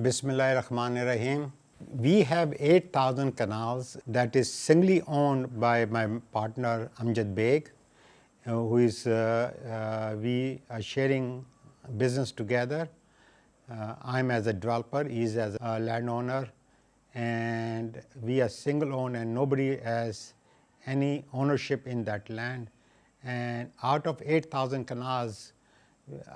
Bismillahirrahmanirrahim. We have 8,000 canals that is singly owned by my partner Amjad Beg, who is we are sharing business together. I'm as a developer, he is as a landowner, and we are single owned and nobody has any ownership in that land. And out of 8,000 canals,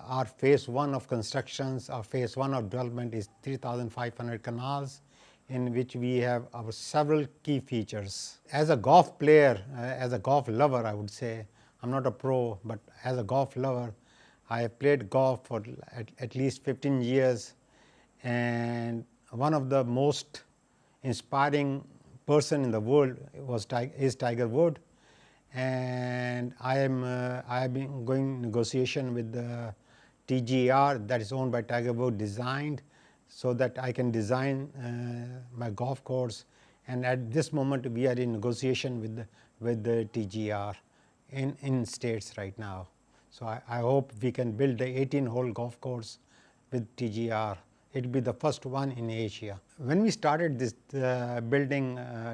our phase 1 of constructions, our phase 1 of development is 3,500 canals, in which we have our several key features. As a golf player, as a golf lover, I would say, I'm not a pro, but as a golf lover, I have played golf for at least 15 years, and one of the most inspiring person in the world is Tiger Woods. And I have been going negotiation with the TGR, that is owned by Tiger Woods, designed so that I can design my golf course. And at this moment we are in negotiation with the TGR in States right now. So I hope we can build the 18-hole golf course with TGR. It will be the first one in Asia. When we started this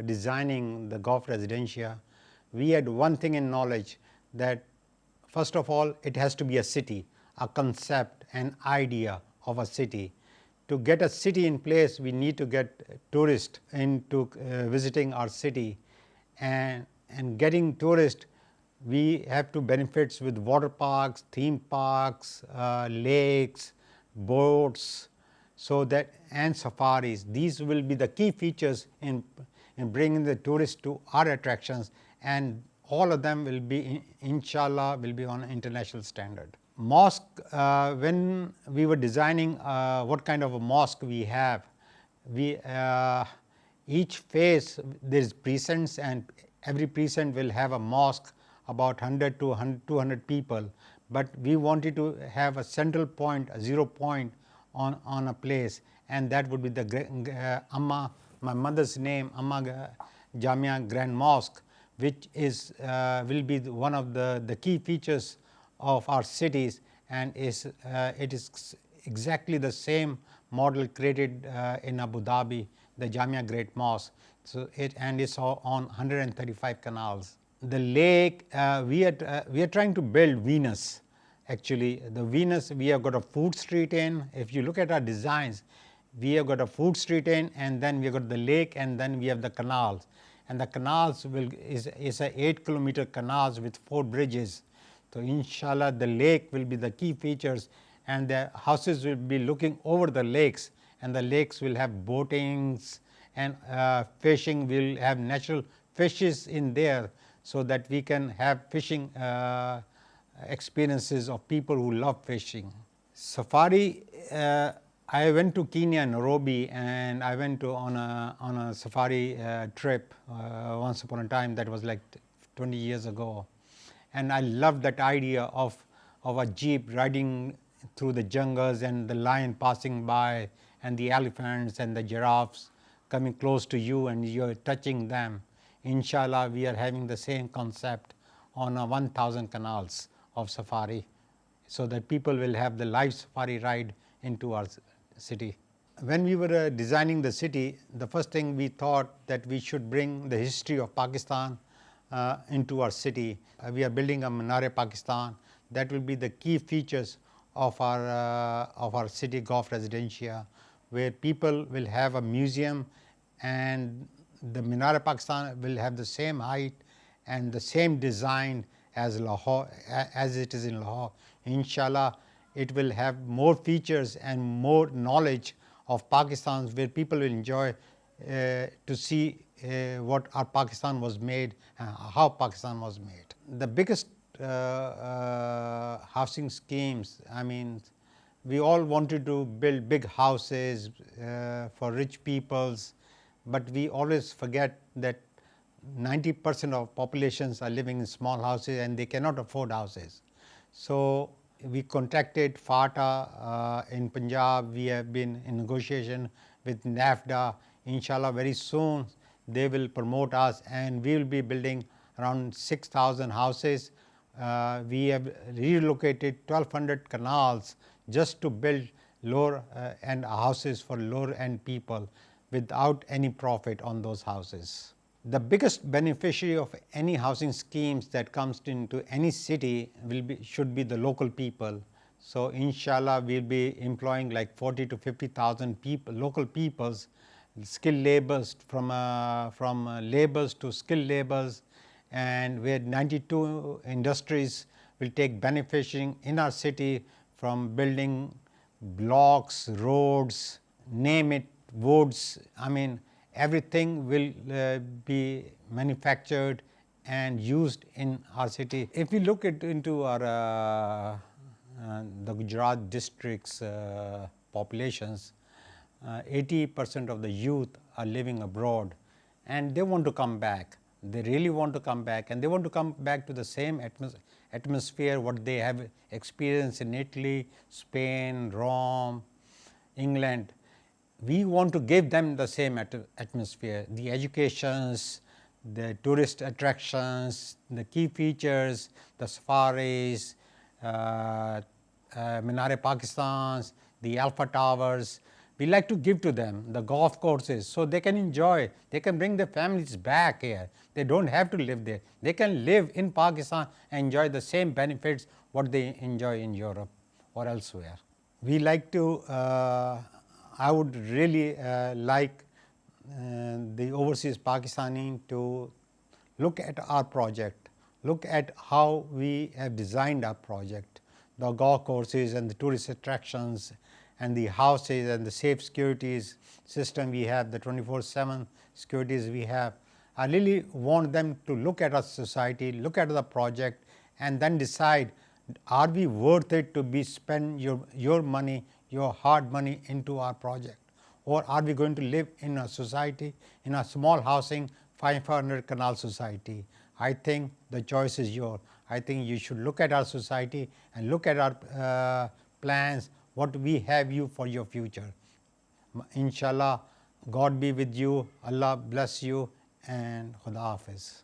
designing the golf residencia, we had one thing in knowledge, that first of all it has to be a city, a concept, an idea of a city. To get a city in place, we need to get tourists into visiting our city, and getting tourists, we have to benefit with water parks, theme parks, lakes, boats, so that, and safaris. These will be the key features in bringing the tourists to our attractions, and all of them will be, inshallah, will be on international standard. Mosque, when we were designing what kind of a mosque we have, each phase there is precincts, and every precinct will have a mosque about 100 to 200 people, but we wanted to have a central point, a 0 point on a place, and that would be the Amma, my mother's name, Amma Jamia Grand Mosque, which is will be one of the key features of our cities, and it is exactly the same model created in Abu Dhabi, the Jamia Great Mosque. So it's on 135 canals. The lake, we are trying to build Venus. Actually, the Venus, we have got a food street in. If you look at our designs, we have got a food street in, and then we have got the lake, and then we have the canals. And the canals is a 8-kilometer canals with 4 bridges. So inshallah the lake will be the key features, and the houses will be looking over the lakes, and the lakes will have boatings and fishing. We'll have natural fishes in there, so that we can have fishing experiences of people who love fishing. Safari, I went to Kenya, Nairobi, and I went on a safari trip once upon a time. That was like 20 years ago, and I loved that idea of a jeep riding through the jungles, and the lion passing by, and the elephants and the giraffes coming close to you, and you're touching them. Inshallah, we are having the same concept on 1,000 canals of safari, so that people will have the live safari ride into our city. When we were designing the city, the first thing we thought that we should bring the history of Pakistan into our city. We are building a Minar-e-Pakistan. That will be the key features of our city golf residencia, where people will have a museum, and the Minar-e-Pakistan will have the same height and the same design as Lahore, as it is in Lahore. Inshallah, it will have more features and more knowledge of Pakistan, where people will enjoy to see what our Pakistan was made, how Pakistan was made. The biggest housing schemes, I mean, we all wanted to build big houses for rich peoples, but we always forget that 90% of populations are living in small houses, and they cannot afford houses. So we contacted FATA in Punjab. We have been in negotiation with NAFTA. Inshallah, very soon they will promote us, and we will be building around 6,000 houses. We have relocated 1,200 canals just to build lower end houses for lower end people without any profit on those houses. The biggest beneficiary of any housing schemes that comes into any city should be the local people. So inshallah we will be employing like 40 to 50,000 people, local peoples, skilled laborers from laborers to skilled laborers, and where 92 industries will take benefiting in our city from building blocks, roads, name it, woods. I mean everything will be manufactured and used in our city. If we look into our the Gujarat districts populations, 80% of the youth are living abroad and they want to come back. They really want to come back, and they want to come back to the same atmosphere what they have experienced in Italy, Spain, Rome, England. We want to give them the same atmosphere, the educations, the tourist attractions, the key features, the safaris, Minar-e-Pakistans, the Alpha Towers. We like to give to them the golf courses so they can enjoy, they can bring their families back here. They don't have to live there. They can live in Pakistan and enjoy the same benefits what they enjoy in Europe or elsewhere. We like to, I would really like the overseas Pakistani to look at our project, look at how we have designed our project, the golf courses and the tourist attractions and the houses and the safe securities system we have, the 24/7 securities we have. I really want them to look at our society, look at the project, and then decide, are we worth it to be spend your money, your hard money into our project, or are we going to live in a society, in a small housing 500 canal society? I think the choice is yours. I think you should look at our society and look at our plans, what we have you for your future. Inshallah, God be with you, Allah bless you, and Khuda Hafiz.